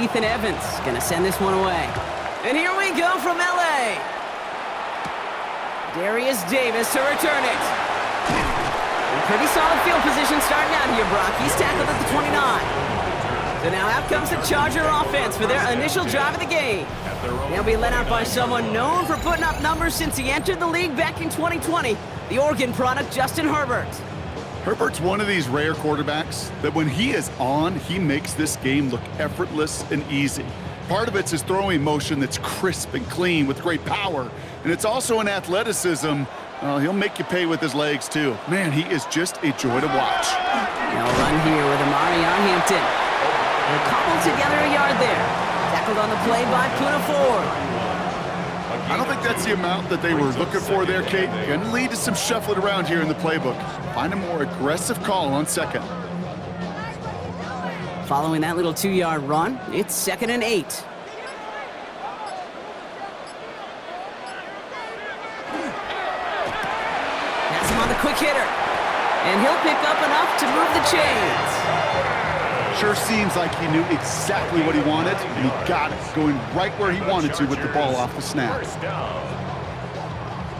Ethan Evans gonna send this one away. And here we go from LA. Darius Davis to return it. A pretty solid field position starting out here, Brock. He's tackled at the 29. So now out comes the Charger offense for their initial drive of the game. They'll be led out by someone known for putting up numbers since he entered the league back in 2020, the Oregon product, Justin Herbert. Herbert's one of these rare quarterbacks that when he is on, he makes this game look effortless and easy. Part of it's his throwing motion that's crisp and clean with great power, and it's also an athleticism. He'll make you pay with his legs, too. Man, he is just a joy to watch. Now run here with Amari on Hampton. They're cobbled together a yard there. Tackled on the play by Puna Ford. I don't think that's the amount that they were looking for there, Kate. Going to lead to some shuffling around here in the playbook. Find a more aggressive call on second. Following that little 2-yard run, it's 2nd and 8. That's him on the quick hitter. And he'll pick up enough to move the chains. Sure seems like he knew exactly what he wanted, and he got it, going right where he wanted to with the ball off the snap. First down.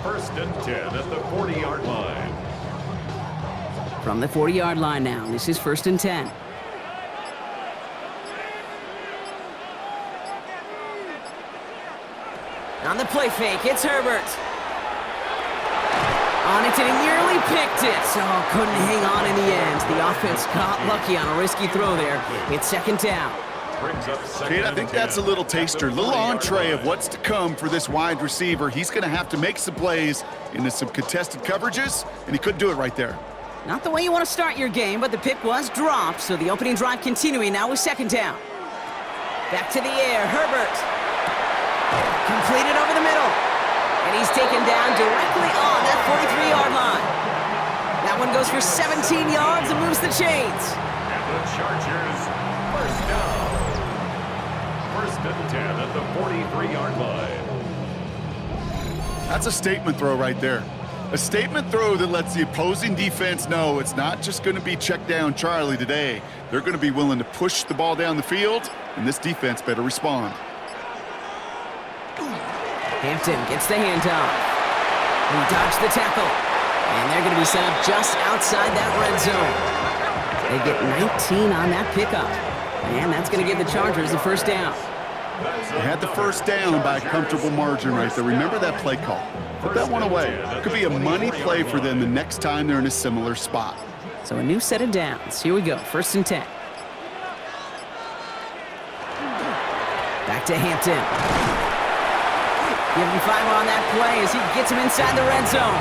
1st and 10 at the 40-yard line. From the 40-yard line now, this is 1st and 10. On the play fake, it's Herbert. On it, and he nearly picked it. Oh, couldn't hang on in the end. The offense got lucky on a risky throw there. It's 2nd down. Kate, I think that's a little taster, a little entree of what's to come for this wide receiver. He's going to have to make some plays into some contested coverages, and he couldn't do it right there. Not the way you want to start your game, but the pick was dropped, so the opening drive continuing now with 2nd down. Back to the air, Herbert. Completed over the middle. And he's taken down directly on that 43-yard line. That one goes for 17 yards and moves the chains. And the Chargers, 1st down. 1st and 10 at the 43-yard line. That's a statement throw right there. A statement throw that lets the opposing defense know it's not just going to be check down Charlie today. They're going to be willing to push the ball down the field, and this defense better respond. Hampton gets the handoff. He dodged the tackle. And they're going to be set up just outside that red zone. They get 19 on that pickup. And that's going to give the Chargers the 1st down. They had the 1st down by a comfortable margin right there. Remember that play call. Put that one away. It could be a money play for them the next time they're in a similar spot. So a new set of downs. Here we go, 1st and 10. Back to Hampton. Give him 5 on that play as he gets him inside the red zone.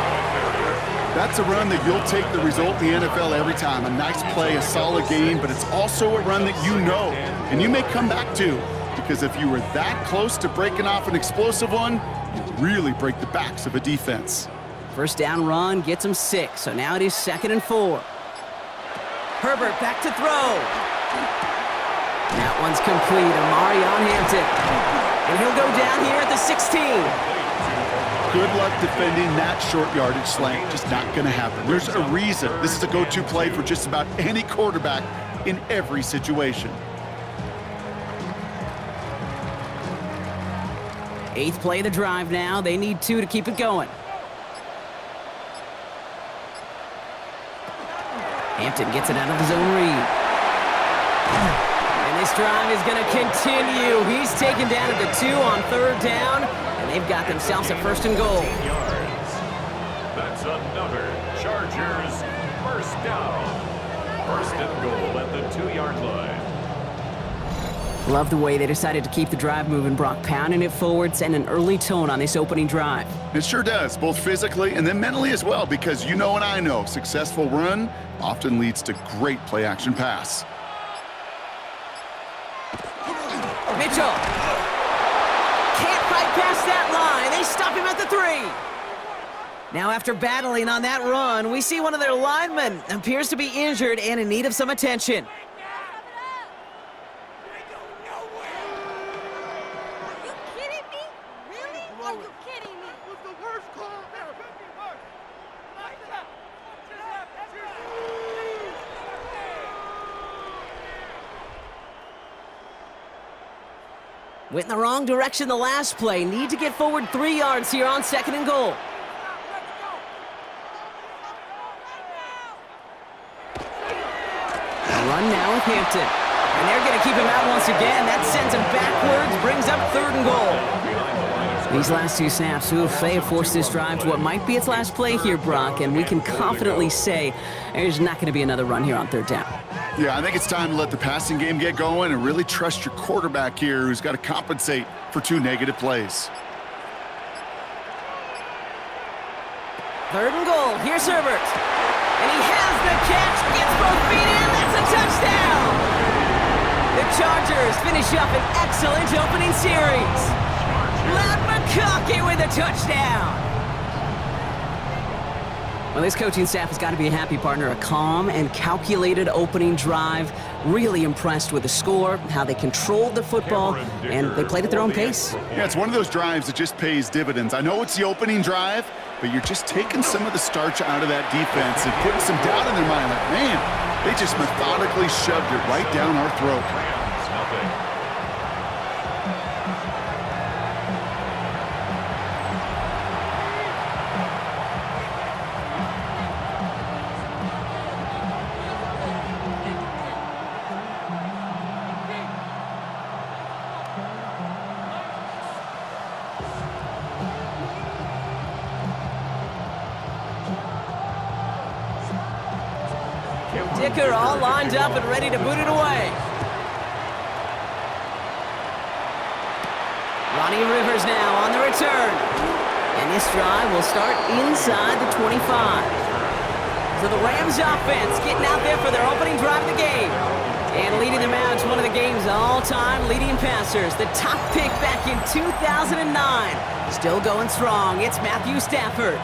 That's a run that you'll take the result in the NFL every time. A nice play, a solid game, but it's also a run that you know and you may come back to, because if you were that close to breaking off an explosive one, you really break the backs of a defense. 1st down run gets him 6, so now it is 2nd and 4. Herbert back to throw. That one's complete. Amari on Hampton. And he'll go down here at the 16. Good luck defending that short yardage slant. Just not going to happen. There's a reason this is a go-to play for just about any quarterback in every situation. 8th play of the drive now. They need 2 to keep it going. Hampton gets it out of his own read. And this drive is going to continue. He's taken down at the 2 on 3rd down, and they've got themselves a 1st and goal. That's another Chargers 1st down. 1st and goal at the 2-yard line. Love the way they decided to keep the drive moving, Brock, pounding it forward, sending an early tone on this opening drive. It sure does, both physically and then mentally as well, because you know and I know successful run often leads to great play-action pass. Mitchell can't fight past that line. They stop him at the 3. Now, after battling on that run, we see one of their linemen appears to be injured and in need of some attention. Went in the wrong direction the last play. Need to get forward 3 yards here on 2nd and goal. A run now with Hampton. And they're going to keep him out once again. That sends him backwards, brings up 3rd and goal. These last 2 snaps, they have forced this drive to what might be its last play here, Brock, and we can confidently say there's not going to be another run here on 3rd down. Yeah, I think it's time to let the passing game get going and really trust your quarterback here, who's got to compensate for 2 negative plays. 3rd and goal. Here's Herbert. And he has the catch. Gets both feet in. That's a touchdown. The Chargers finish up an excellent opening series. Matt McConkey with a touchdown. Well, this coaching staff has got to be a happy partner. A calm and calculated opening drive. Really impressed with the score, how they controlled the football, and they played at their own pace. Yeah, it's one of those drives that just pays dividends. I know it's the opening drive, but you're just taking some of the starch out of that defense and putting some doubt in their mind. Like, man, they just methodically shoved it right down our throat. Dicker all lined up and ready to boot it away. Ronnie Rivers now on the return. And this drive will start inside the 25. So the Rams offense getting out there for their opening drive of the game. And leading them out is one of the game's all-time leading passers. The top pick back in 2009. Still going strong. It's Matthew Stafford.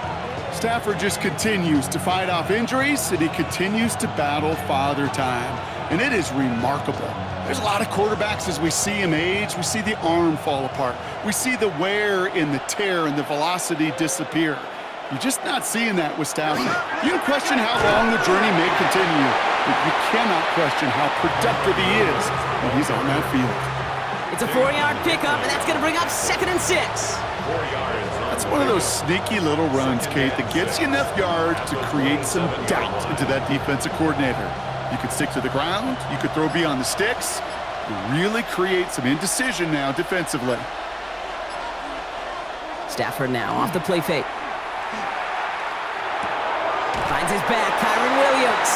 Stafford just continues to fight off injuries, and he continues to battle father time. And it is remarkable. There's a lot of quarterbacks as we see him age. We see the arm fall apart. We see the wear in the tear and the velocity disappear. You're just not seeing that with Stafford. You can question how long the journey may continue, but you cannot question how productive he is when he's on that field. It's a 4-yard pickup, and that's going to bring up 2nd and 6. 4 yards. That's one of those sneaky little runs, Kate, that gets you enough yards to create some doubt into that defensive coordinator. You could stick to the ground. You could throw beyond the sticks. You really create some indecision now defensively. Stafford now off the play fake. Finds his back, Kyron Williams.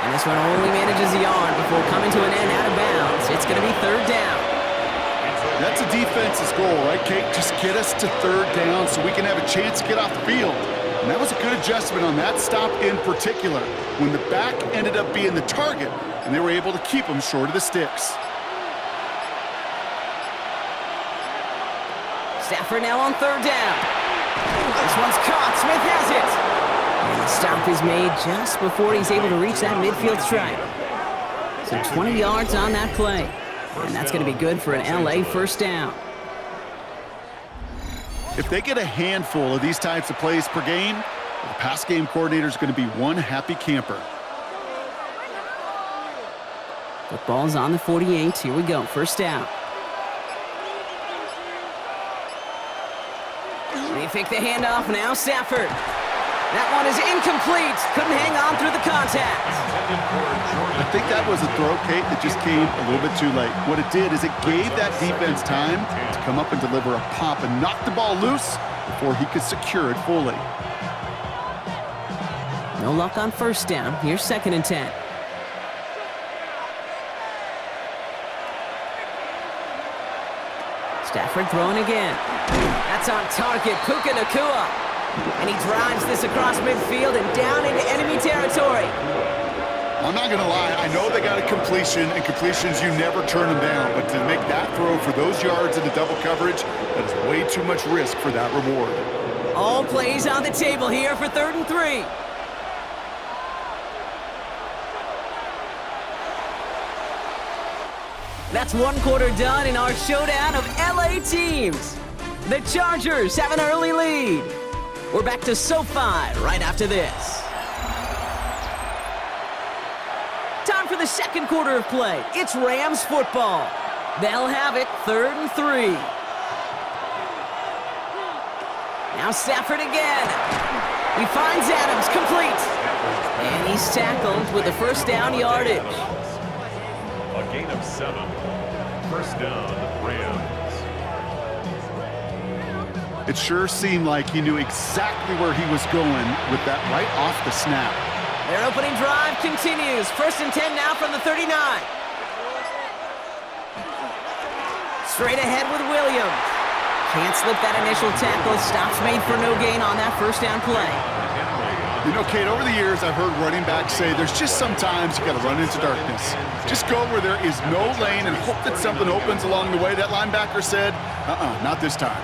And this one only manages the arm before coming to an end out of bounds. It's going to be 3rd down. That's a defense's goal, right, Kate? Just get us to 3rd down so we can have a chance to get off the field. And that was a good adjustment on that stop in particular, when the back ended up being the target, and they were able to keep him short of the sticks. Stafford now on 3rd down. This one's caught. Smith has it. And the stop is made just before he's able to reach that midfield stripe. So 20 yards on that play. And that's going to be good for an LA 1st down. If they get a handful of these types of plays per game, the pass game coordinator is going to be one happy camper. Football's on the 48. Here we go. 1st down. They fake the handoff now. Stafford. That one is incomplete. Couldn't hang on through the contact. I think that was a throw, Kate, that just came a little bit too late. What it did is it gave that defense time to come up and deliver a pop and knock the ball loose before he could secure it fully. No luck on 1st down. Here's 2nd and 10. Stafford throwing again. That's on target. Puka Nacua. And he drives this across midfield and down into enemy territory. I'm not going to lie. I know they got a completion, and completions, you never turn them down. But to make that throw for those yards into double coverage, that is way too much risk for that reward. All plays on the table here for 3rd and 3. That's 1 quarter done in our showdown of LA teams. The Chargers have an early lead. We're back to SoFi right after this. Time for the 2nd quarter of play. It's Rams football. They'll have it, 3rd and 3. Now Stafford again. He finds Adams, complete. And he's tackled with a first down yardage. A gain of 7. First down, Rams. It sure seemed like he knew exactly where he was going with that right off the snap. Their opening drive continues. 1st and 10 now from the 39. Straight ahead with Williams. Can't slip that initial tackle. Stops made for no gain on that first down play. You know, Kate, over the years, I've heard running backs say there's just sometimes you got to run into darkness. Just go where there is no lane and hope that something opens along the way. That linebacker said, not this time.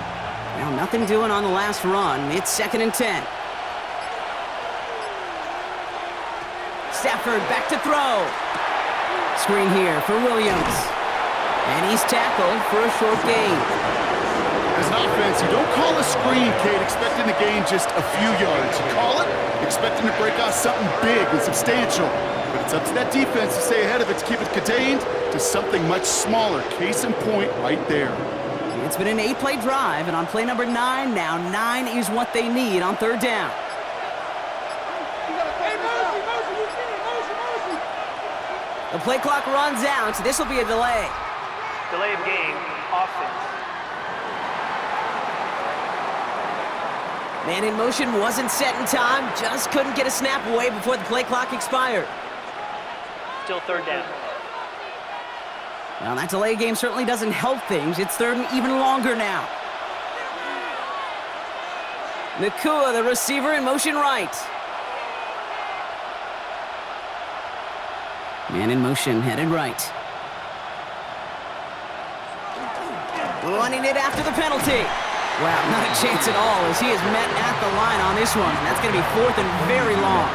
Well, nothing doing on the last run. It's 2nd and 10. Stafford back to throw. Screen here for Williams. And he's tackled for a short gain. As an offense, you don't call a screen, Kate, expecting to gain just a few yards. You call it expecting to break off something big and substantial. But it's up to that defense to stay ahead of it, to keep it contained to something much smaller. Case in point right there. It's been an 8-play drive, and on play number 9 now, 9 is what they need on 3rd down. The play clock runs out, so this will be a delay. Delay of game, offense. Man in motion wasn't set in time, just couldn't get a snap away before the play clock expired. Still 3rd down. Well, that delay game certainly doesn't help things. It's 3rd and even longer now. Nakua, the receiver, in motion right. Man in motion, headed right. Running it after the penalty. Wow, not a chance at all as he is met at the line on this one. That's going to be 4th and very long.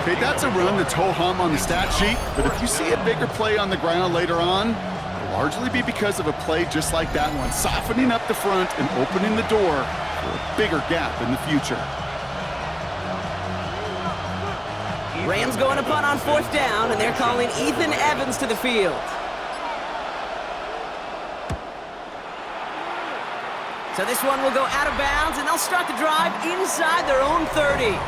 Okay, that's a run that's ho-hum on the stat sheet, but if you see a bigger play on the ground later on, it'll largely be because of a play just like that one, softening up the front and opening the door for a bigger gap in the future. Rams going to punt on 4th down, and they're calling Ethan Evans to the field. So this one will go out of bounds, and they'll start the drive inside their own 30.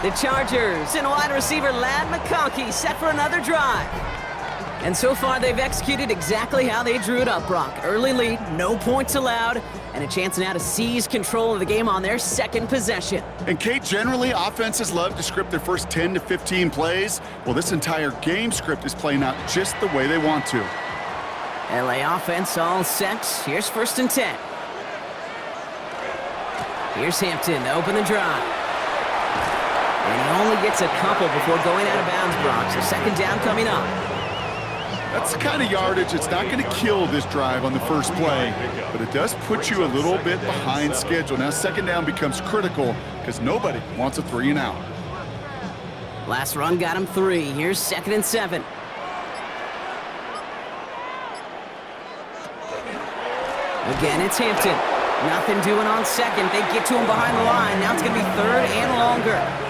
The Chargers and wide receiver Ladd McConkey set for another drive. And so far, they've executed exactly how they drew it up, Brock. Early lead, no points allowed, and a chance now to seize control of the game on their 2nd possession. And Kate, generally, offenses love to script their first 10 to 15 plays. Well, this entire game script is playing out just the way they want to. LA offense all set. Here's 1st and 10. Here's Hampton to open the drive. And he only gets a couple before going out of bounds, Brock. So 2nd down coming up. That's the kind of yardage that's not going to kill this drive on the first play, but it does put you a little bit behind schedule. Now 2nd down becomes critical because nobody wants a 3 and out. Last run got him 3. Here's 2nd and 7. Again, it's Hampton. Nothing doing on 2nd. They get to him behind the line. Now it's going to be 3rd and longer.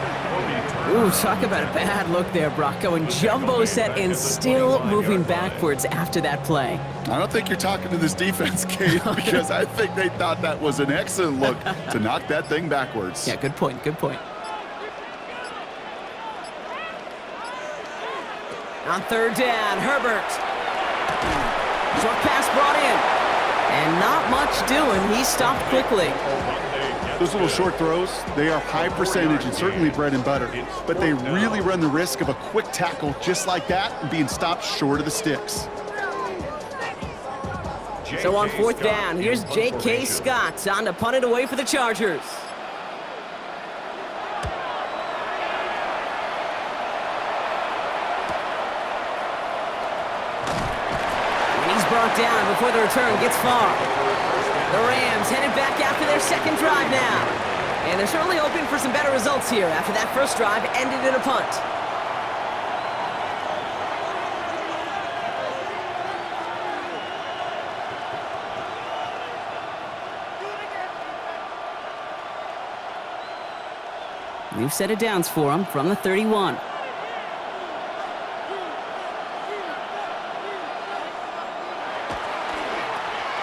Ooh, talk about a bad look there, Brock. Going jumbo set and still moving backwards after that play. I don't think you're talking to this defense, Kate, because I think they thought that was an excellent look to knock that thing backwards. Yeah, good point, good point. On 3rd down, Herbert. Short pass brought in. And not much doing. He stopped quickly. Those little short throws, they are high percentage and certainly bread and butter, but they really run the risk of a quick tackle just like that and being stopped short of the sticks. So on 4th down, here's J.K. Scott on to punt it away for the Chargers. And he's brought down before the return gets far. The Rams headed back after their 2nd drive now. And they're certainly hoping for some better results here after that first drive ended in a punt. New set of downs for him from the 31.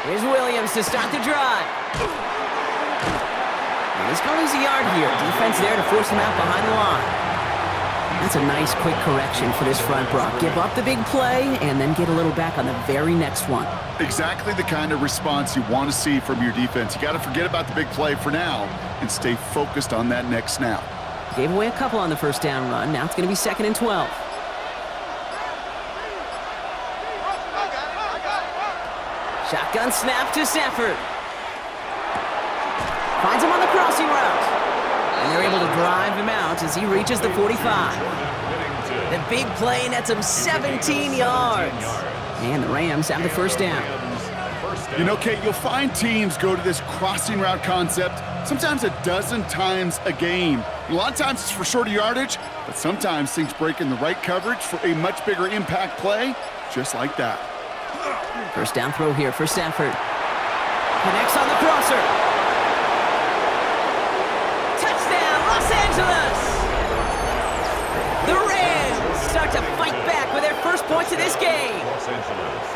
Here's Williams to start the drive. And he's going to lose a yard here. Defense there to force him out behind the line. That's a nice, quick correction for this front, Brock. Give up the big play and then get a little back on the very next one. Exactly the kind of response you want to see from your defense. You got to forget about the big play for now and stay focused on that next snap. Gave away a couple on the first down run. Now it's going to be 2nd and 12. Shotgun snap to Stafford. Finds him on the crossing route. And they're able to drive him out as he reaches the 45. The big play nets him 17 yards. And the Rams have the first down. You know, Kate, you'll find teams go to this crossing route concept sometimes a dozen times a game. A lot of times it's for shorter yardage, but sometimes things break in the right coverage for a much bigger impact play, just like that. First down throw here for Stafford. Connects on the crosser. Touchdown, Los Angeles! The Rams start to fight back with their first points of this game. Los Angeles.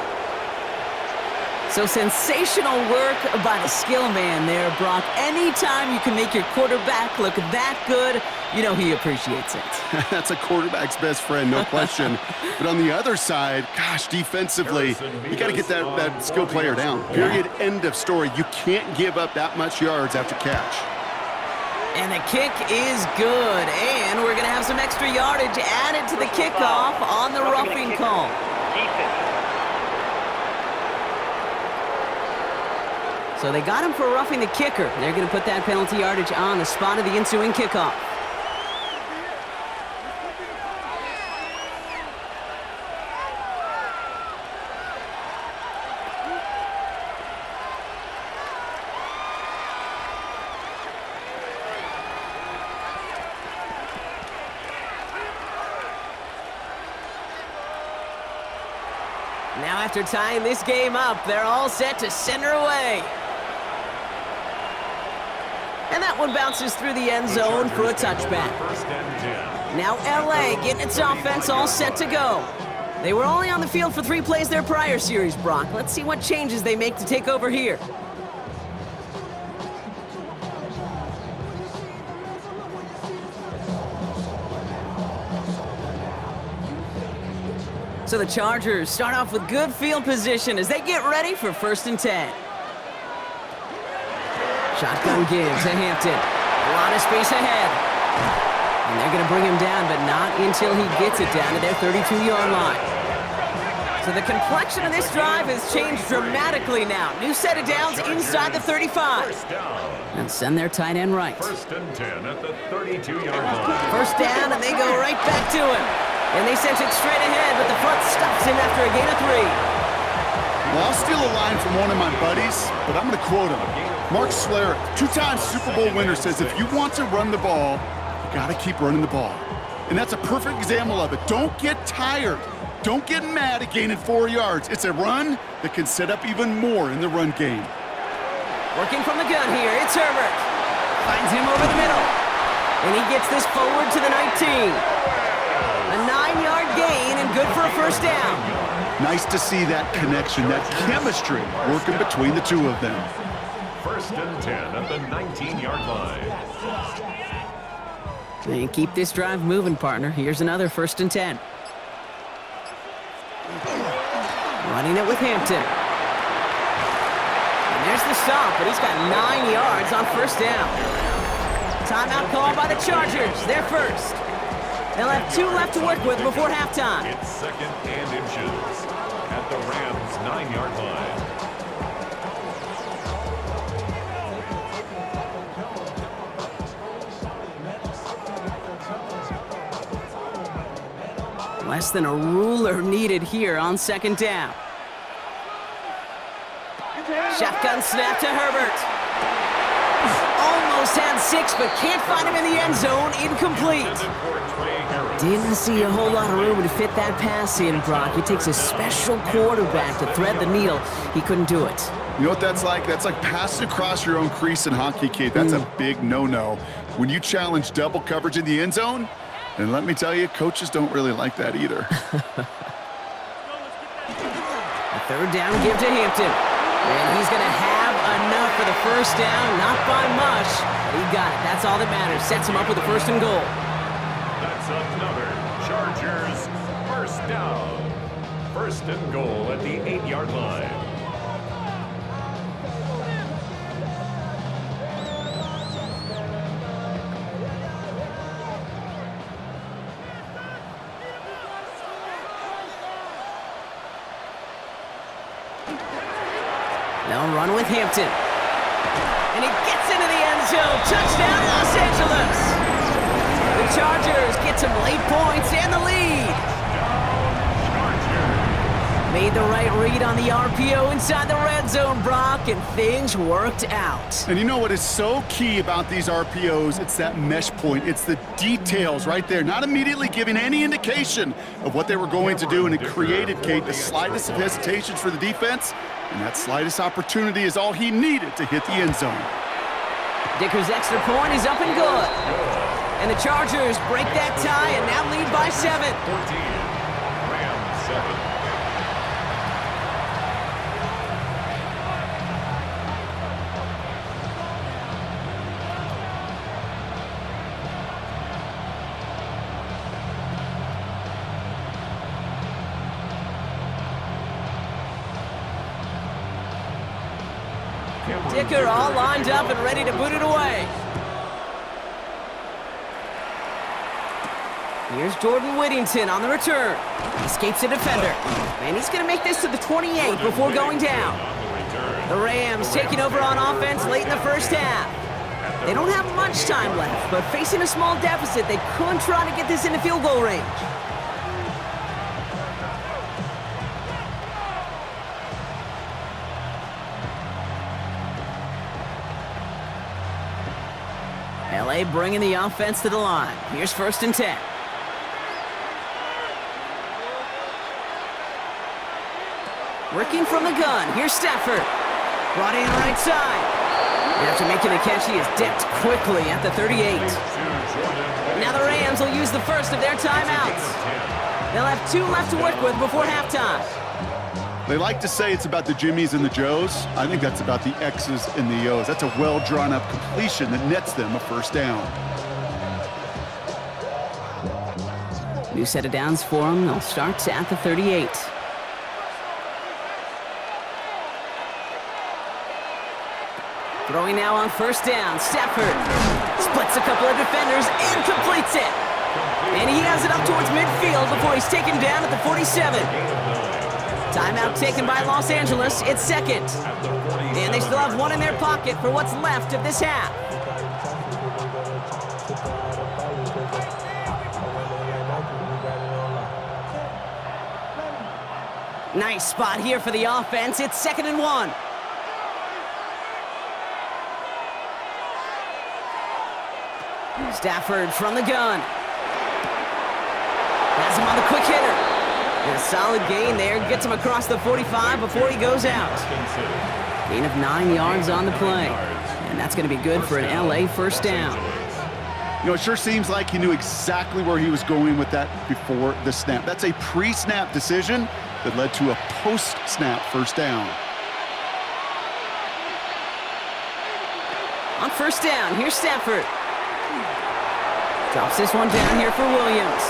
So sensational work by the skill man there, Brock. Anytime you can make your quarterback look that good, you know he appreciates it. That's a quarterback's best friend, no question. But on the other side, gosh, defensively, you got to get that skill player down. Period, end of story. You can't give up that much yards after catch. And the kick is good. And we're going to have some extra yardage added to the kickoff on the roughing call. Defense. So they got him for roughing the kicker. They're going to put that penalty yardage on the spot of the ensuing kickoff. Now after tying this game up, they're all set to center away. And that one bounces through the end zone for a touchback. First and 10. Now LA getting its offense all set to go. They were only on the field for 3 plays their prior series, Brock. Let's see what changes they make to take over here. So the Chargers start off with good field position as they get ready for 1st and 10. Shotgun give to Hampton. A lot of space ahead. And they're going to bring him down, but not until he gets it down to their 32-yard line. So the complexion of this drive has changed dramatically now. New set of downs inside the 35. First down. And send their tight end right. 1st and 10 at the 32-yard line. First down, and they go right back to him. And they sent it straight ahead, but the front stops him after a gain of 3. Well, I'll steal a line from one of my buddies, but I'm going to quote him. Mark Schlereth, 2-time Super Bowl winner, says if you want to run the ball, you got to keep running the ball. And that's a perfect example of it. Don't get tired. Don't get mad at gaining 4 yards. It's a run that can set up even more in the run game. Working from the gun here, it's Herbert. Finds him over the middle. And he gets this forward to the 19. A 9-yard gain and good for a first down. Nice to see that connection, that chemistry working between the two of them. 1st and 10 at the 19-yard line. And keep this drive moving, partner. Here's another 1st and 10. Running it with Hampton. And there's the stop, but he's got 9 yards on 1st down. Timeout called by the Chargers. They're first. They'll have 2 left to work with before halftime. It's 2nd and inches at the Rams' 9-yard line. Less than a ruler needed here on 2nd down. Shotgun snap to Herbert. Almost had 6, but can't find him in the end zone. Incomplete. Didn't see a whole lot of room to fit that pass in, Brock. It takes a special quarterback to thread the needle. He couldn't do it. You know what that's like? That's like passing across your own crease in hockey, Kate. That's a big no-no. When you challenge double coverage in the end zone, and let me tell you, coaches don't really like that either. A 3rd down give to Hampton. And he's going to have enough for the first down, not by much. He got it. That's all that matters. Sets him up with a 1st and goal. That's another Chargers first down. 1st and goal at the 8-yard line. They'll run with Hampton. And he gets into the end zone. Touchdown, Los Angeles. The Chargers get some late points and the lead. Made the right read on the RPO inside the red zone, Brock, and things worked out. And you know what is so key about these RPOs? It's that mesh point. It's the details right there, not immediately giving any indication of what they were going to do, and it created, Kate, the slightest of hesitations for the defense, and that slightest opportunity is all he needed to hit the end zone. Dicker's extra point is up and good. And the Chargers break that tie and now lead by 7. 14, Rams 7. Dicker all lined up and ready to boot it away. Here's Jordan Whittington on the return. Escapes a defender. And he's going to make this to the 28 before going down. The Rams taking over on offense late in the first half. They don't have much time left, but facing a small deficit, they could try to get this into field goal range. LA bringing the offense to the line. Here's 1st and 10. Working from the gun. Here's Stafford. Brought in right side. And after making the catch, he is decked quickly at the 38. Now the Rams will use the first of their timeouts. They'll have 2 left to work with before halftime. They like to say it's about the Jimmies and the Joes. I think that's about the X's and the O's. That's a well-drawn-up completion that nets them a 1st down. New set of downs for them. They'll start at the 38. Throwing now on 1st down. Stafford splits a couple of defenders and completes it. And he has it up towards midfield before he's taken down at the 47. Timeout taken by Los Angeles. It's 2nd. And they still have 1 in their pocket for what's left of this half. Nice spot here for the offense. It's 2nd and 1. Stafford from the gun. Has him on the quick hitter. And a solid gain there. Gets him across the 45 before he goes out. Gain of 9 yards on the play. And that's going to be good for an LA 1st down. You know, it sure seems like he knew exactly where he was going with that before the snap. That's a pre-snap decision that led to a post-snap 1st down. On 1st down, here's Stafford. Drops this one down here for Williams.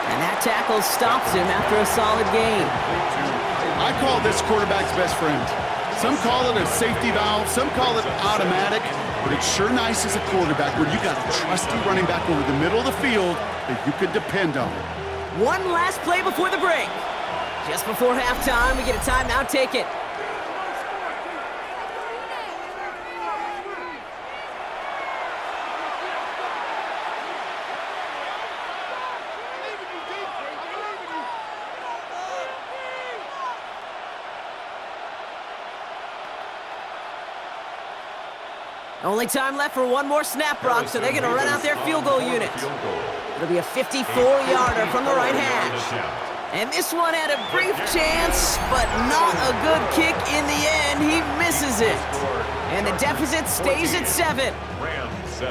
And that tackle stops him after a solid gain. I call this quarterback's best friend. Some call it a safety valve, some call it automatic, but it's sure nice as a quarterback when you got a trusty running back over the middle of the field that you could depend on. One last play before the break. Just before halftime, we get a timeout taken. Only time left for one more snap, Brock, so they're going to run out their field goal unit. It'll be a 54-yarder from the right hash. And this one had a brief chance, but not a good kick in the end. He misses it. And the deficit stays at 7.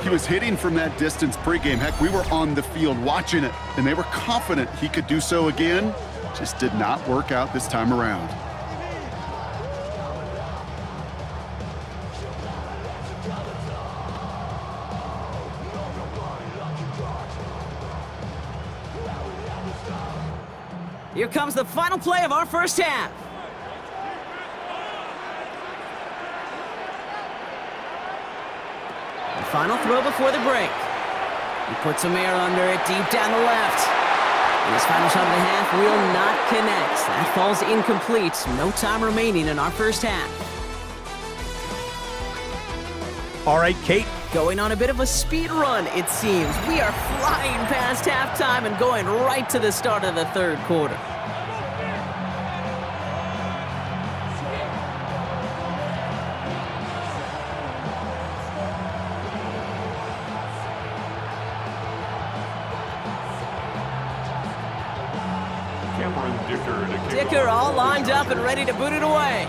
He was hitting from that distance pregame. Heck, we were on the field watching it, and they were confident he could do so again. Just did not work out this time around. Here comes the final play of our first half. The final throw before the break. He puts some air under it deep down the left. And his final shot of the half will not connect. That falls incomplete. No time remaining in our first half. All right, Kate. Going on a bit of a speed run, it seems. We are flying past halftime and going right to the start of the third quarter. Dicker all lined up and ready to boot it away.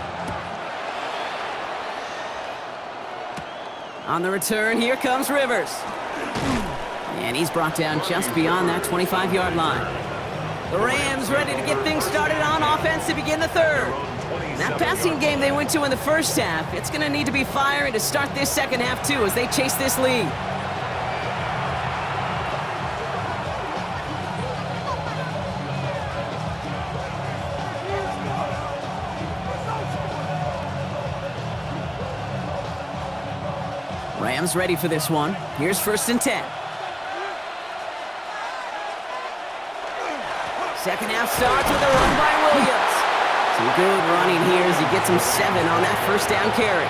On the return, here comes Rivers. And he's brought down just beyond that 25-yard line. The Rams ready to get things started on offense to begin the third. That passing game they went to in the first half, it's going to need to be firing to start this second half too as they chase this lead. Rams ready for this one. Here's 1st and 10. Second half starts with a run by Williams. Some good running here as he gets him 7 on that first down carry.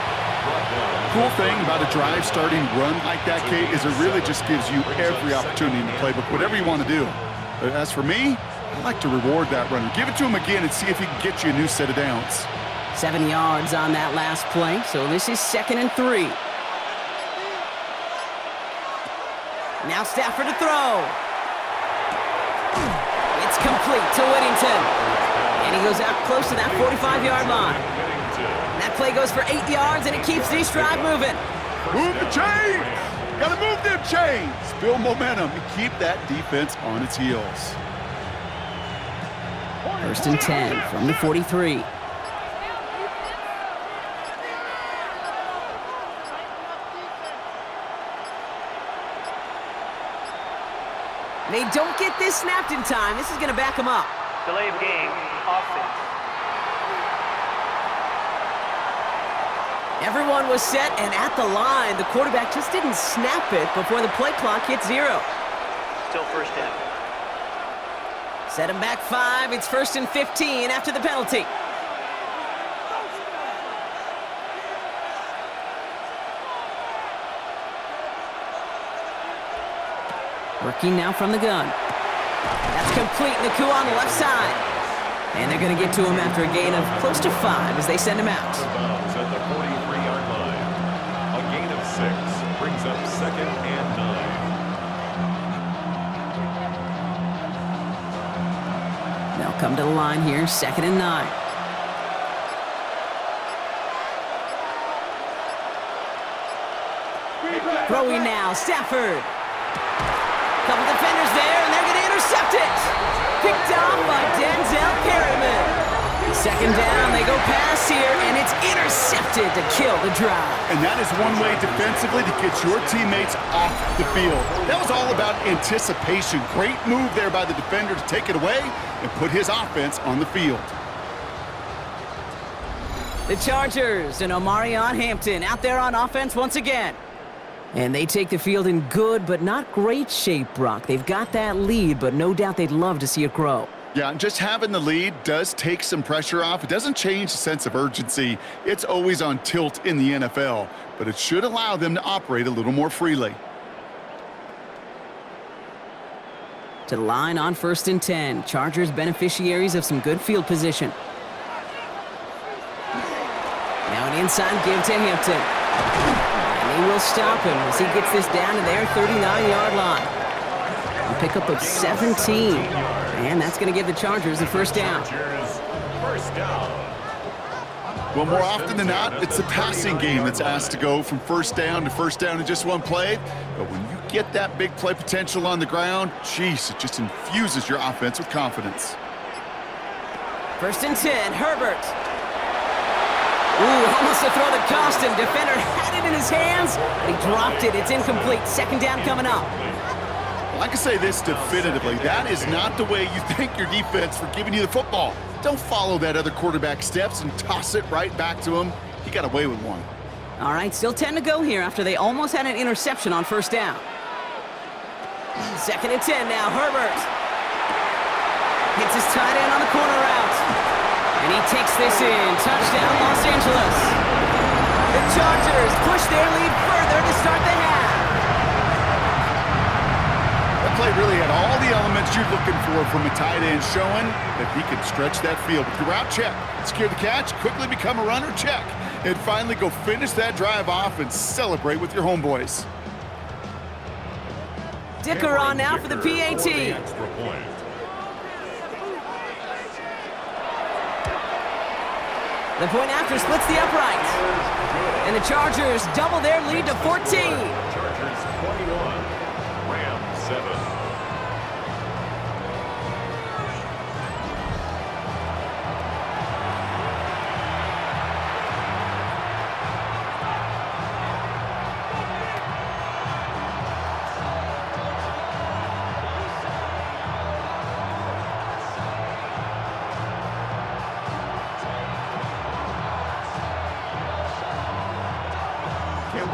Cool thing about a drive starting run like that, Kate, is it really just gives you every opportunity in the playbook, whatever you want to do. But as for me, I like to reward that runner. Give it to him again and see if he can get you a new set of downs. 7 yards on that last play, so this is 2nd and 3. Now Stafford to throw. It's complete to Whittington. And he goes out close to that 45-yard line. That play goes for 8 yards, and it keeps this drive moving. Move the chains! Gotta move them chains! Build momentum and keep that defense on its heels. 1st and 10 from the 43. They don't get this snapped in time. This is going to back them up. Delay of game, offense. Everyone was set and at the line. The quarterback just didn't snap it before the play clock hit 0. Still first down. Set him back 5. It's 1st and 15 after the penalty. Working now from the gun. That's complete. Naku on the left side. And they're going to get to him after a gain of close to 5 as they send him out. At the 43-yard line. A gain of 6 brings up 2nd and 9. They'll come to the line here, 2nd and 9. Throwing now, Stafford. Couple defenders there, and they're going to intercept it. Picked off by Denzel Perryman. 2nd down, they go pass here, and it's intercepted to kill the drive. And that is one way defensively to get your teammates off the field. That was all about anticipation. Great move there by the defender to take it away and put his offense on the field. The Chargers and Omarion Hampton out there on offense once again. And they take the field in good but not great shape, Brock. They've got that lead, but no doubt they'd love to see it grow. Yeah, just having the lead does take some pressure off. It doesn't change the sense of urgency. It's always on tilt in the NFL, but it should allow them to operate a little more freely. To the line on 1st and 10. Chargers beneficiaries of some good field position. Now an inside give to Hampton. They will stop him as he gets this down to their 39-yard line. A pickup of 17. And that's going to give the Chargers the 1st down. Well, more often than not, it's the passing game that's asked to go from 1st down to 1st down in just one play. But when you get that big play potential on the ground, geez, it just infuses your offense with confidence. 1st and 10, Herbert. Ooh, almost a throw that cost him. Defender had it in his hands, but he dropped it. It's incomplete. 2nd down coming up. I can say this definitively. That is not the way you thank your defense for giving you the football. Don't follow that other quarterback steps and toss it right back to him. He got away with one. All right, still 10 to go here after they almost had an interception on first down. 2nd and 10 now, Herbert. Hits his tight end on the corner route. And he takes this in. Touchdown, Los Angeles. The Chargers push their lead further to start the half. That play really had all the elements you're looking for from a tight end, showing that he can stretch that field. With the route, check. Secure the catch, quickly become a runner, check. And finally go finish that drive off and celebrate with your homeboys. Dicker on now for the PAT. Extra point. The point after splits the uprights. And the Chargers double their lead to 14. Chargers 21, Rams 7.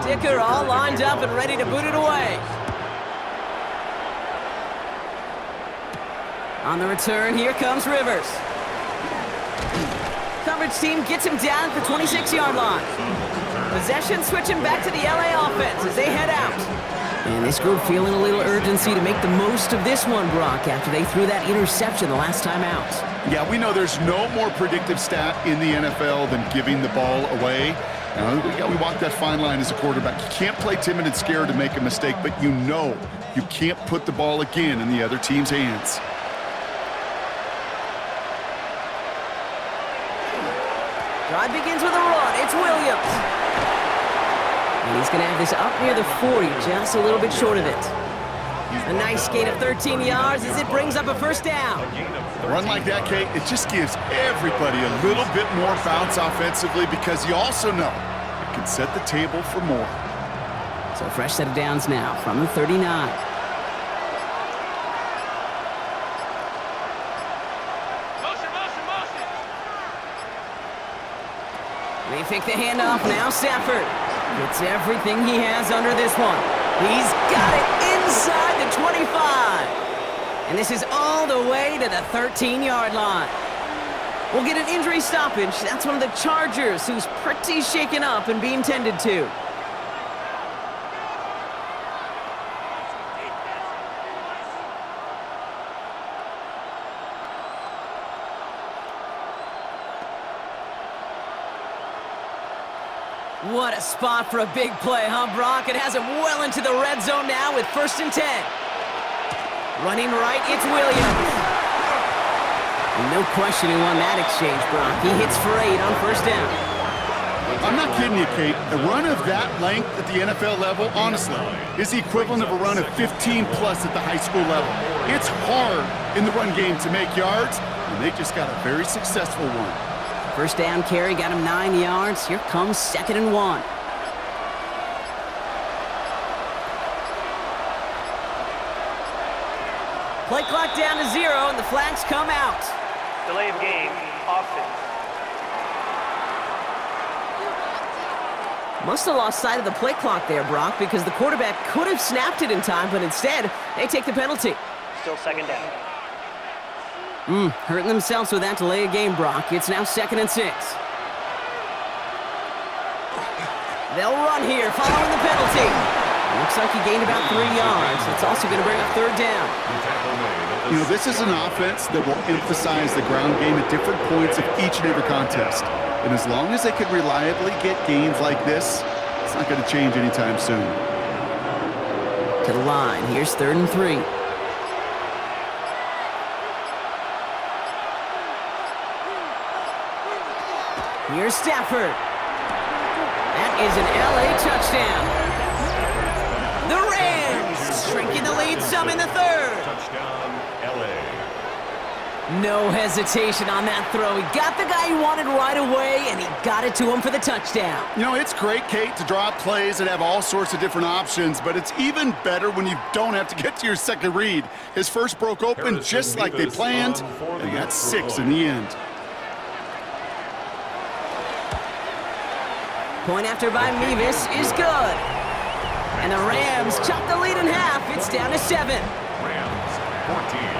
Dicker all lined up and ready to boot it away. On the return, here comes Rivers. Coverage team gets him down at the 26-yard line. Possession switching back to the LA offense as they head out. And this group feeling a little urgency to make the most of this one, Brock, after they threw that interception the last time out. Yeah, we know there's no more predictive stat in the NFL than giving the ball away. We walk that fine line as a quarterback. You can't play timid and scared to make a mistake, but you know you can't put the ball again in the other team's hands. Drive begins with a run. It's Williams. And he's going to have this up near the 40, just a little bit short of it. A nice gain of 13 yards as it brings up a first down. A run like that, Kate, it just gives everybody a little bit more bounce offensively because you also know it can set the table for more. So a fresh set of downs now from the 39. They pick the handoff now. Stafford gets everything he has under this one. He's got it inside the 25. And this is all the way to the 13-yard line. We'll get an injury stoppage. That's one of the Chargers who's pretty shaken up and being tended to. What a spot for a big play, huh, Brock? It has him well into the red zone now with 1st and 10. Running right, it's Williams. And no question who won that exchange, Brock. He hits for 8 on 1st down. I'm not kidding you, Kate. A run of that length at the NFL level, honestly, is the equivalent of a run of 15-plus at the high school level. It's hard in the run game to make yards, and they just got a very successful one. First down carry got him 9 yards. Here comes 2nd and 1. Play clock down to 0, and the flags come out. Delay of game, offense. Must have lost sight of the play clock there, Brock, because the quarterback could have snapped it in time, but instead, they take the penalty. Still 2nd down. Hurting themselves with that delay of game, Brock. It's now 2nd and 6. They'll run here, following the penalty. Looks like he gained about 3 yards. It's also going to bring up 3rd down. You know, this is an offense that will emphasize the ground game at different points of each and every contest. And as long as they can reliably get gains like this, it's not going to change anytime soon. To the line. Here's 3rd and 3. Here's Stafford. That is an LA touchdown. The Rams shrinking the lead some in the 3rd. Touchdown, LA. No hesitation on that throw. He got the guy he wanted right away, and he got it to him for the touchdown. You know, it's great, Kate, to draw up plays and have all sorts of different options, but it's even better when you don't have to get to your second read. His first broke open just like they planned, and he got 6 in the end. Point after by Mevis is good. And the Rams chop the lead in half. It's down to 7. Rams 14.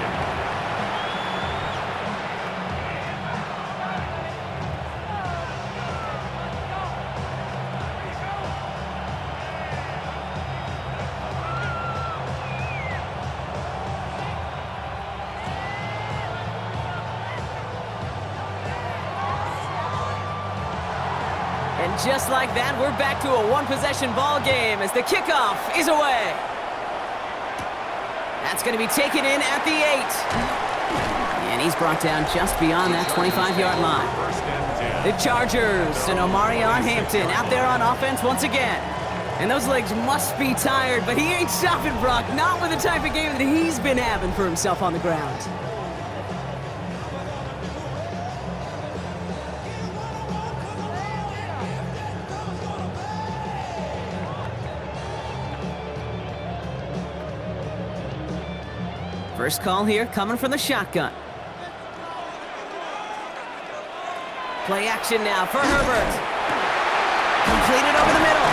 And just like that, we're back to a one-possession ball game as the kickoff is away. That's going to be taken in at the 8. And he's brought down just beyond that 25-yard line. The Chargers and Omarion Hampton out there on offense once again. And those legs must be tired, but he ain't stopping, Brock. Not with the type of game that he's been having for himself on the ground. First call here coming from the shotgun. Play action now for Herbert. Completed over the middle.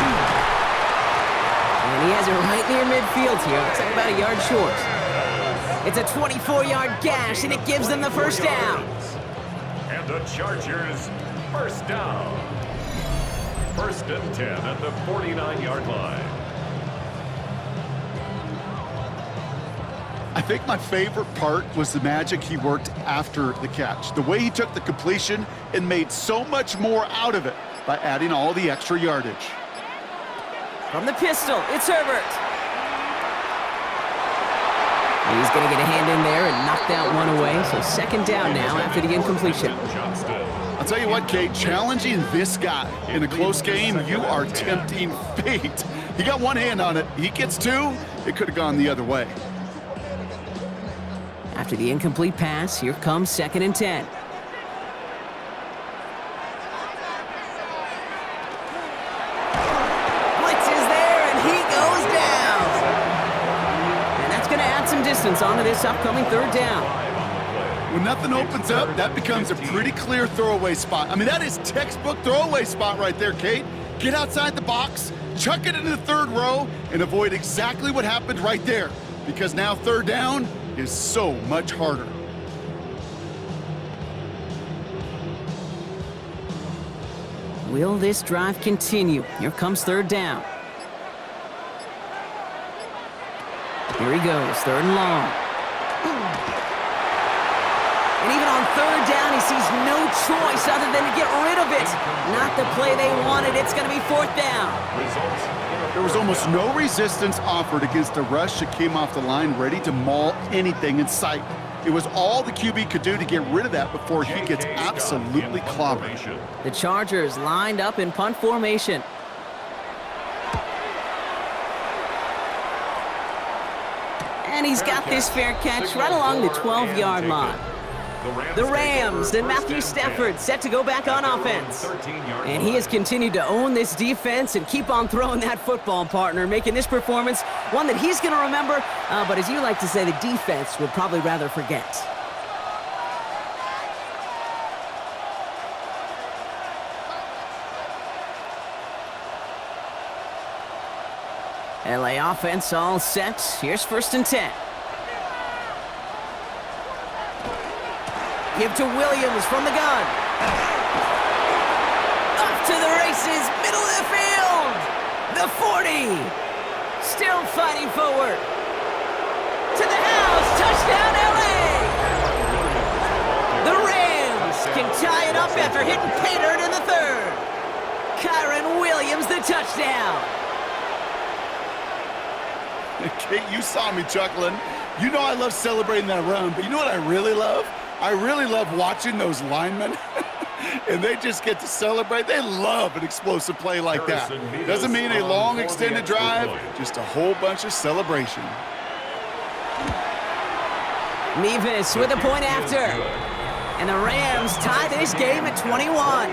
And he has it right near midfield here. Looks like about a yard short. It's a 24-yard gash, and it gives them the first down. And the Chargers first down. 1st and 10 at the 49-yard line. I think my favorite part was the magic he worked after the catch. The way he took the completion and made so much more out of it by adding all the extra yardage. From the pistol, it's Herbert. He's going to get a hand in there and knock that one away. So 2nd down now after the incompletion. I'll tell you what, Kate, challenging this guy in a close game, you are tempting fate. He got one hand on it. He gets 2. It could have gone the other way. After the incomplete pass, here comes 2nd and 10. Blitz is there, and he goes down. And that's going to add some distance onto this upcoming 3rd down. When nothing opens up, that becomes a pretty clear throwaway spot. I mean, that is textbook throwaway spot right there, Kate. Get outside the box, chuck it into the 3rd row, and avoid exactly what happened right there. Because now 3rd down is so much harder. Will this drive continue? Here comes 3rd down. Here he goes, 3rd and long. And even on 3rd down, he sees no choice other than to get rid of it. Not the play they wanted. It's going to be 4th down. There was almost no resistance offered against a rush that came off the line ready to maul anything in sight. It was all the QB could do to get rid of that before he gets absolutely clobbered. The Chargers lined up in punt formation. And he's got this fair catch right along the 12-yard line. The Rams and Matthew Stafford set to go back on offense. And he has continued to own this defense and keep on throwing that football, partner, making this performance one that he's going to remember, but as you like to say, the defense would probably rather forget. LA offense all set. Here's 1st and 10. Give to Williams from the gun. Off to the races, middle of the field. The 40. Still fighting forward. To the house, touchdown LA. The Rams can tie it up after hitting pay dirt in the 3rd. Kyron Williams, the touchdown. Kate, you saw me chuckling. You know I love celebrating that run, but you know what I really love? I really love watching those linemen, and they just get to celebrate. They love an explosive play like that. Doesn't mean a long extended drive, just a whole bunch of celebration. Nevis with a point after. And the Rams tie this game at 21.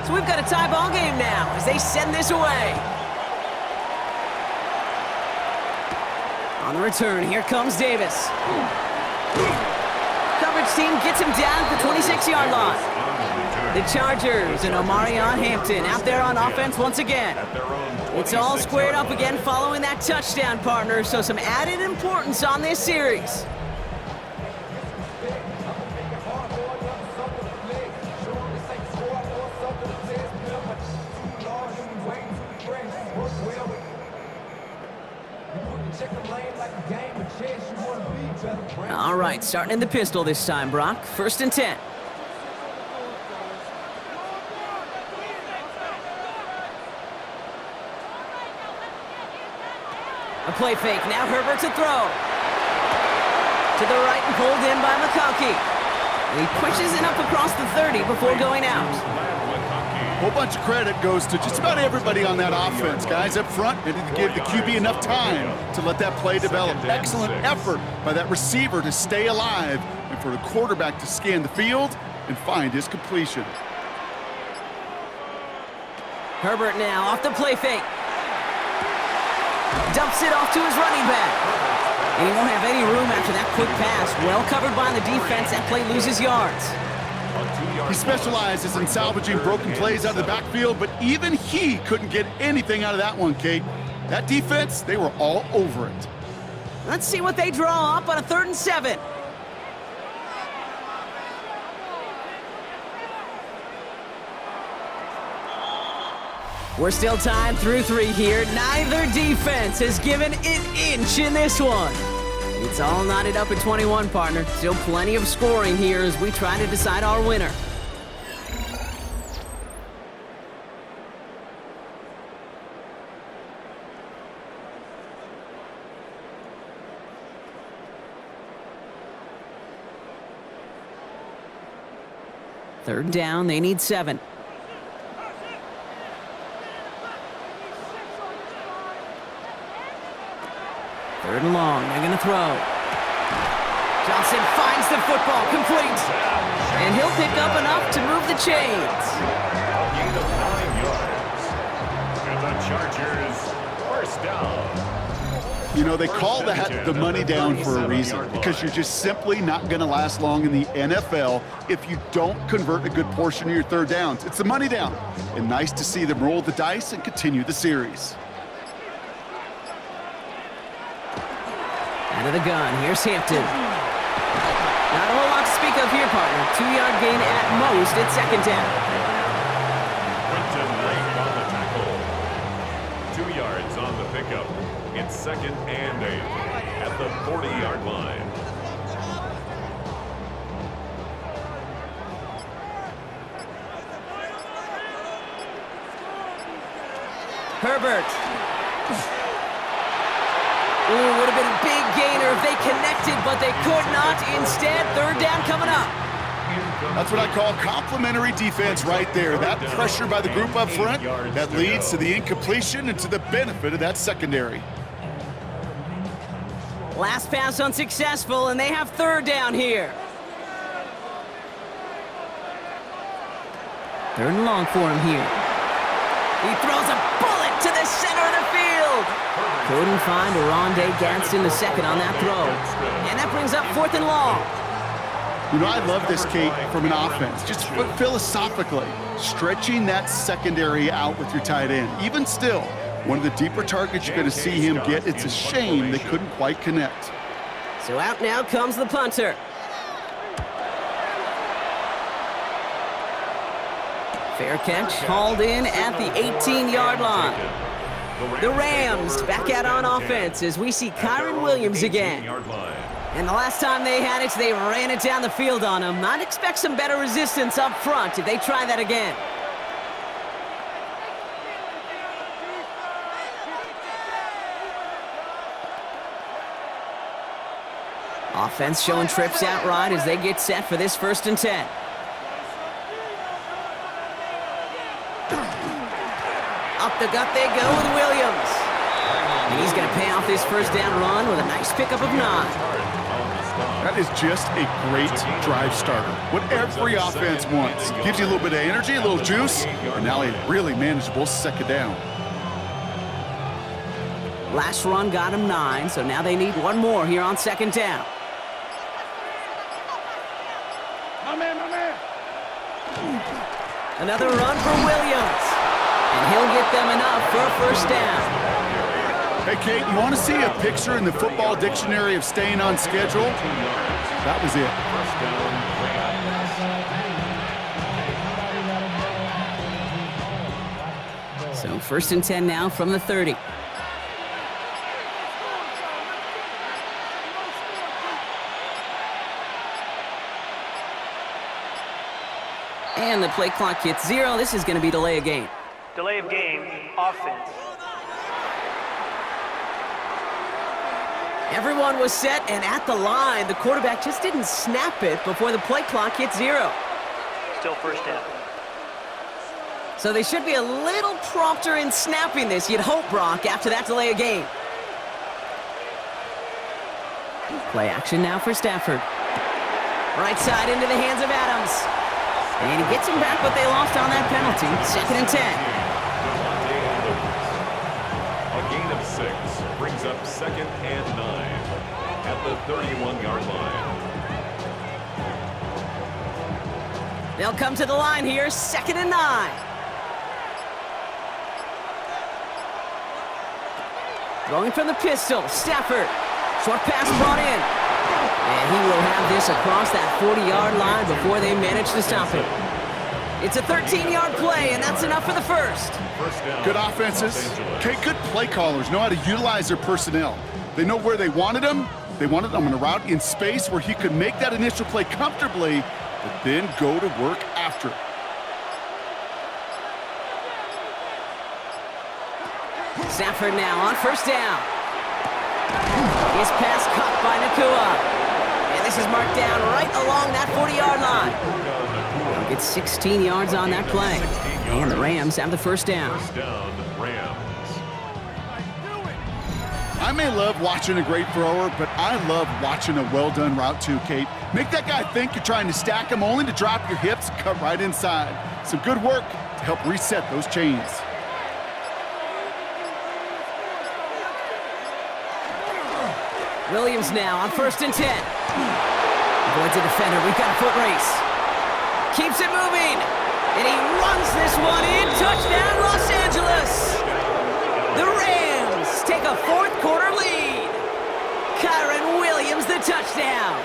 So we've got a tie ball game now as they send this away. On the return, here comes Davis. Coverage team gets him down at the 26-yard line. The Chargers and Omarion Hampton out there on offense once again. It's all squared up again following that touchdown, partner, so some added importance on this series. All right, starting in the pistol this time, Brock. 1st and 10. A play fake. Now Herbert to throw. To the right and pulled in by McConkey. He pushes it up across the 30 before going out. A whole bunch of credit goes to just about everybody on that offense. Guys up front, and to give the QB enough time to let that play develop. Excellent effort by that receiver to stay alive and for the quarterback to scan the field and find his completion. Herbert now off the play fake. Dumps it off to his running back. And he won't have any room after that quick pass. Well covered by the defense. That play loses yards. He specializes in salvaging broken plays out of the backfield, but even he couldn't get anything out of that one, Kate. That defense, they were all over it. Let's see what they draw up on a 3rd and 7. We're still tied through 3 here. Neither defense has given an inch in this one. It's all knotted up at 21, partner. Still plenty of scoring here as we try to decide our winner. Third down, they need 7. Third and long, they're going to throw. Johnson finds the football, complete. And he'll pick up enough to move the chains. A gain of 9 yards. And the Chargers, 1st down. You know, they call that the money down for a reason, because you're just simply not going to last long in the NFL if you don't convert a good portion of your 3rd downs. It's the money down. And nice to see them roll the dice and continue the series. Out of the gun, here's Hampton. Not a whole lot to speak of here, partner. 2-yard gain at most at 2nd down. Quinton Lake on the tackle. 2 yards on the pickup. It's 2nd and 8 at the 40-yard line. Herbert. Ooh, would have been a big gainer if they connected, but they could not. Instead, 3rd down coming up. That's what I call complimentary defense right there. That pressure by the group up front, that leads to the incompletion and to the benefit of that secondary. Last pass unsuccessful, and they have 3rd down here. 3rd and long for him here. He throws a bullet to the center of the field. Couldn't find Oronde Gadsden the second on that throw. And that brings up 4th and long. You know, I love this, Kate, from an offense. Just philosophically, stretching that secondary out with your tight end. Even still, one of the deeper targets you're going to see him get. It's a shame they couldn't quite connect. So out now comes the punter. Fair catch, hauled in at the 18-yard line. The Rams back out on offense as we see Kyron Williams again. And the last time they had it, they ran it down the field on him. I'd expect some better resistance up front if they try that again. Offense showing trips out right as they get set for this 1st and 10. Up the gut they go with Williams. And he's going to pay off this 1st down run with a nice pickup of 9. That is just a great drive starter. What every offense wants. Gives you a little bit of energy, a little juice, and now a really manageable 2nd down. Last run got him 9, so now they need one more here on 2nd down. Another run for Williams. And he'll get them enough for a 1st down. Hey, Kate, you want to see a picture in the football dictionary of staying on schedule? That was it. So 1st and 10 now from the 30. And the play clock hits 0. This is going to be delay of game. Delay of game, offense. Everyone was set and at the line. The quarterback just didn't snap it before the play clock hit 0. Still 1st down. So they should be a little prompter in snapping this, you'd hope, Brock, after that delay of game. Play action now for Stafford. Right side into the hands of Adams. And he gets him back, but they lost on that penalty. 2nd and 10. A gain of 6 brings up 2nd and 9 at the 31-yard line. They'll come to the line here, 2nd and 9. Throwing from the pistol, Stafford. Short pass brought in. And he will have this across that 40-yard line before they manage to stop him. It's a 13-yard play, and that's enough for the 1st. Good offenses. Okay, good play callers know how to utilize their personnel. They know where they wanted him. They wanted him on a route in space where he could make that initial play comfortably, but then go to work after it. Stafford now on 1st down. His pass caught by Nakua. And this is marked down right along that 40-yard line. They'll get 16 yards on that play. And the Rams have the 1st down. 1st down, Rams. I may love watching a great thrower, but I love watching a well-done route too, Kate. Make that guy think you're trying to stack him only to drop your hips and cut right inside. Some good work to help reset those chains. Williams now on 1st and 10. Avoids a defender. We've got a foot race. Keeps it moving. And he runs this one in. Touchdown, Los Angeles. The Rams take a 4th quarter lead. Kyron Williams, the touchdown.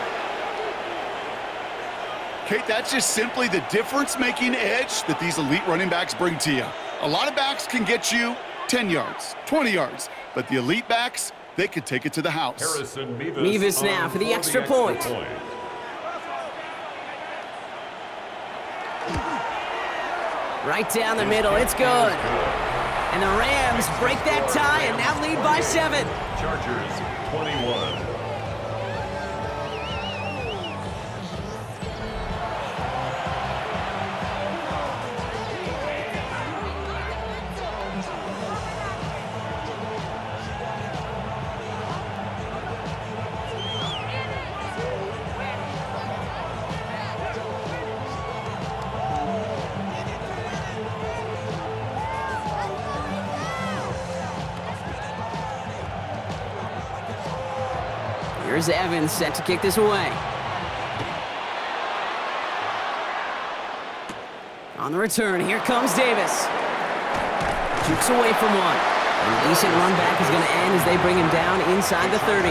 Kate, that's just simply the difference-making edge that these elite running backs bring to you. A lot of backs can get you 10 yards, 20 yards, but the elite backs, they could take it to the house. Mevis now for the extra point. Right down the middle, it's good. And the Rams break that tie and now lead by 7. Chargers 21. Here's Evans set to kick this away. On the return, here comes Davis. Kicks away from one. And a decent run back is going to end as they bring him down inside the 30.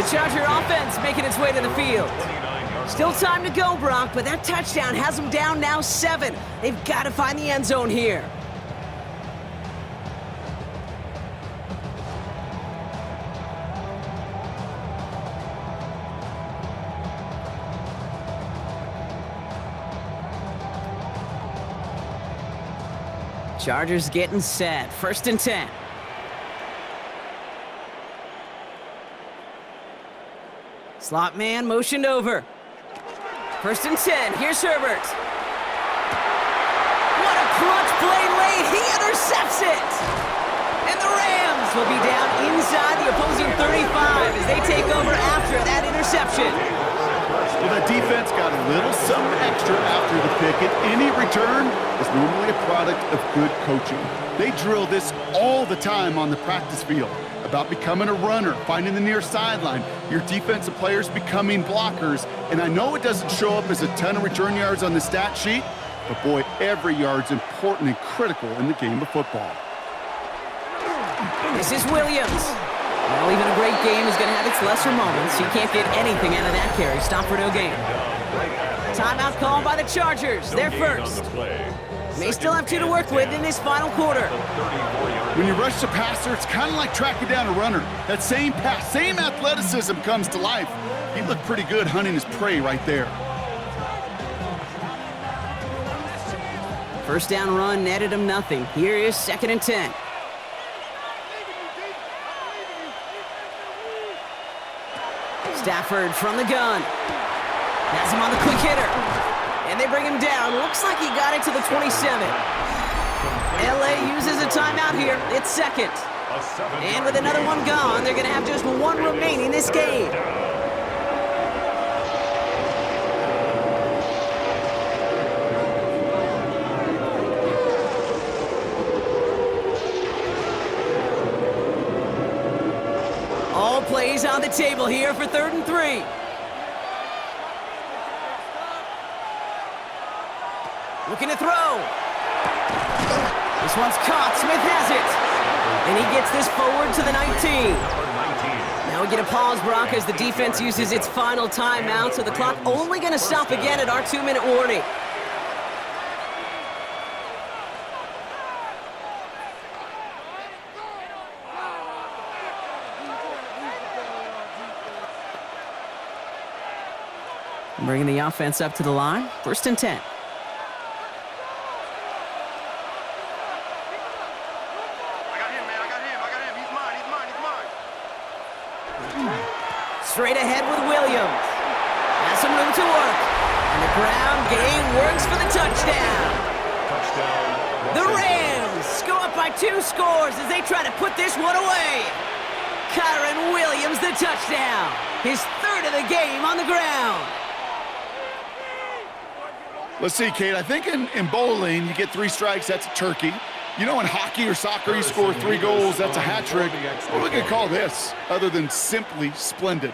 The Charger offense making its way to the field. Still time to go, Brock, but that touchdown has them down now 7. They've got to find the end zone here. Chargers getting set. 1st and 10. Slot man motioned over. 1st and 10. Here's Herbert. What a clutch play late. He intercepts it. And the Rams will be down inside the opposing 35 as they take over after that interception. Well, the defense got a little something extra after the pick, and any return is normally a product of good coaching. They drill this all the time on the practice field about becoming a runner, finding the near sideline, your defensive players becoming blockers. And I know it doesn't show up as a ton of return yards on the stat sheet, but boy, every yard's important and critical in the game of football. This is Williams. Well, even a great game is going to have its lesser moments. He can't get anything out of that carry. Stop for no gain. Timeout called by the Chargers. They're first. May still have 2 to work with in this final quarter. When you rush the passer, it's kind of like tracking down a runner. That same pass, same athleticism comes to life. He looked pretty good hunting his prey right there. First down run netted him nothing. Here is 2nd and 10. Stafford from the gun. Has him on the quick hitter. And they bring him down. Looks like he got it to the 27. LA uses a timeout here. It's 2nd. And with another one gone, they're going to have just 1 remaining this game. All plays on the table here for 3rd and 3. Looking to throw. This one's caught. Smith has it. And he gets this forward to the 19. Now we get a pause, Brock, as the defense uses its final timeout, so the clock only going to stop again at our 2-minute warning. Bringing the offense up to the line. 1st and 10. Straight ahead with Williams. Has some room to work. And the ground game works for the touchdown. The Rams go up by 2 scores as they try to put this one away. Kyron Williams, the touchdown. His 3rd of the game on the ground. Let's see, Kate. I think in bowling, you get 3 strikes, that's a turkey. You know, in hockey or soccer, you score 3 goals, that's a hat trick. What are we going to call this, other than simply splendid?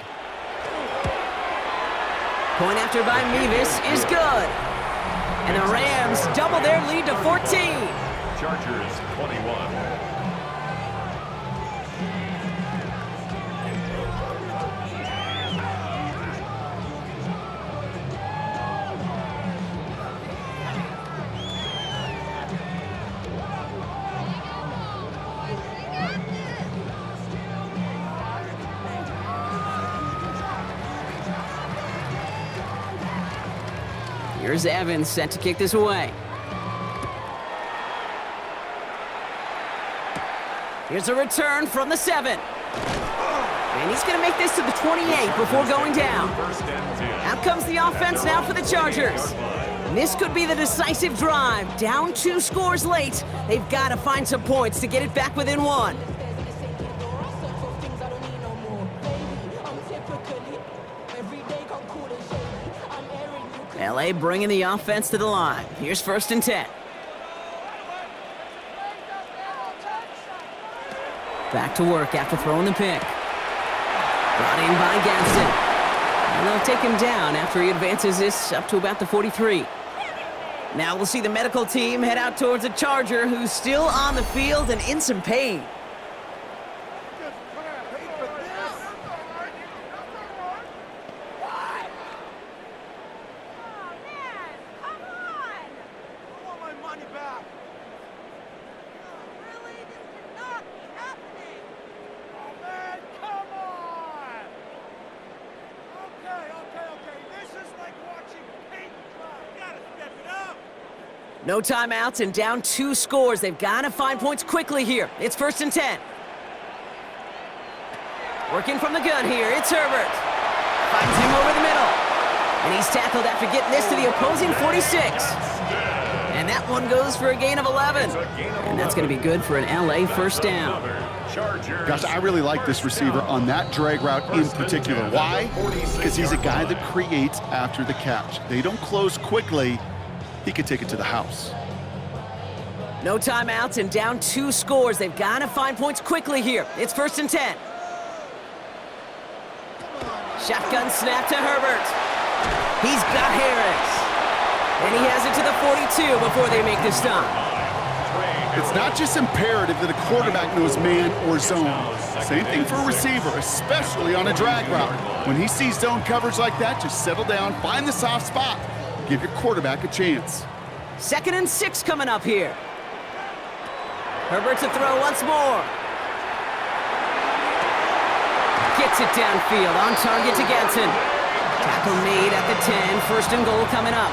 Point after by Mevis is good. And the Rams double their lead to 14. Chargers 21. Here's Evans set to kick this away. Here's a return from the 7. And he's going to make this to the 28 before going down. Out comes the offense now for the Chargers. And this could be the decisive drive. Down 2 scores late. They've got to find some points to get it back within 1. LA bringing the offense to the line. Here's 1st and 10. Back to work after throwing the pick. Brought in by Gaston. And they'll take him down after he advances this up to about the 43. Now we'll see the medical team head out towards a Charger who's still on the field and in some pain. No timeouts and down 2 scores. They've got to find points quickly here. It's 1st and 10. Working from the gun here. It's Herbert. Finds him over the middle. And he's tackled after getting this to the opposing 46. And that one goes for a gain of 11. And that's going to be good for an LA first down. Gosh, I really like this receiver on that drag route in particular. Why? Because he's a guy that creates after the catch. They don't close quickly. He could take it to the house. No timeouts and down 2 scores. They've got to find points quickly here. It's 1st and 10. Shotgun snap to Herbert. He's got Harris. And he has it to the 42 before they make the stop. It's not just imperative that a quarterback knows man or zone. Same thing for a receiver, especially on a drag route. When he sees zone coverage like that, just settle down, find the soft spot, give your quarterback a chance. 2nd and 6 coming up here. Herbert to throw once more. Gets it downfield, on target to Ganson. Tackle made at the 10, 1st and goal coming up.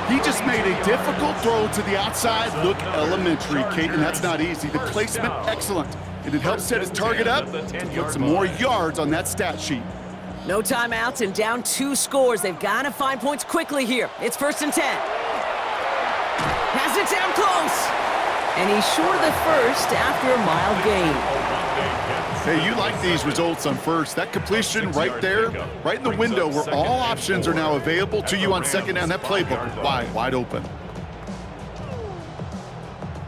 He just made a difficult throw to the outside look elementary, Kate, and that's not easy. The placement, excellent. And it helps set his target up and put some more yards on that stat sheet. No timeouts and down 2 scores. They've got to find points quickly here. It's 1st and 10. Has it down close. And he's short of the first after a mild gain. Hey, you like these results on first. That completion right there, right in the window where all options are now available to you on 2nd down. That playbook wide open.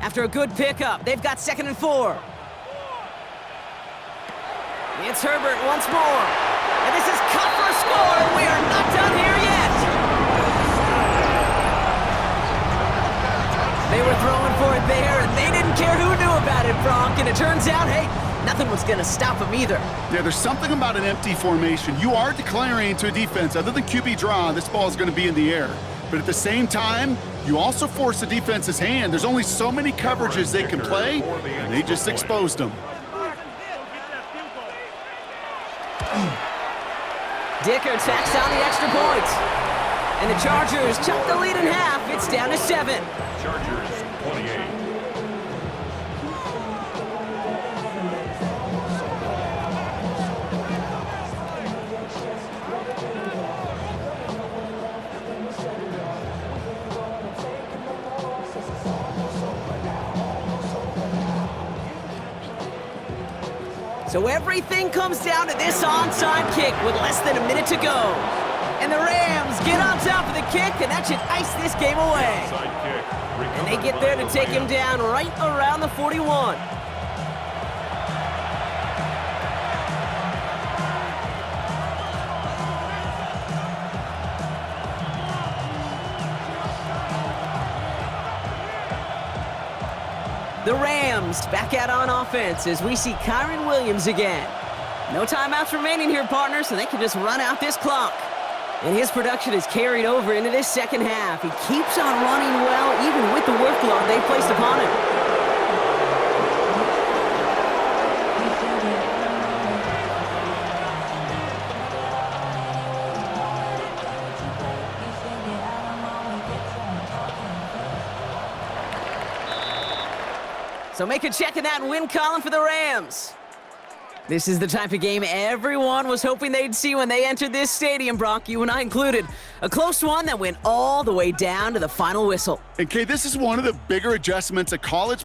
After a good pickup, they've got 2nd and 4. It's Herbert once more. And this is cut for a score, and we are not done here yet. They were throwing for it there, and they didn't care who knew about it, Bronk. And it turns out, hey, nothing was going to stop them either. Yeah, there's something about an empty formation. You are declaring to a defense, other than QB draw, this ball is going to be in the air. But at the same time, you also force the defense's hand. There's only so many coverages they can play, and they just exposed them. Dicker tacks on the extra point. And the Chargers chop the lead in half. It's down to 7. Chargers 28. So everything comes down to this onside kick with less than a minute to go. And the Rams get on top of the kick, and that should ice this game away. And they get there to take him down right around the 41. The Rams back out on offense as we see Kyron Williams again. No timeouts remaining here, partners, so they can just run out this clock. And his production is carried over into this 2nd half. He keeps on running well, even with the workload they've placed upon him. So make a check in that win column for the Rams. This is the type of game everyone was hoping they'd see when they entered this stadium, Brock, you and I included. A close one that went all the way down to the final whistle. And Kay, this is one of the bigger adjustments a college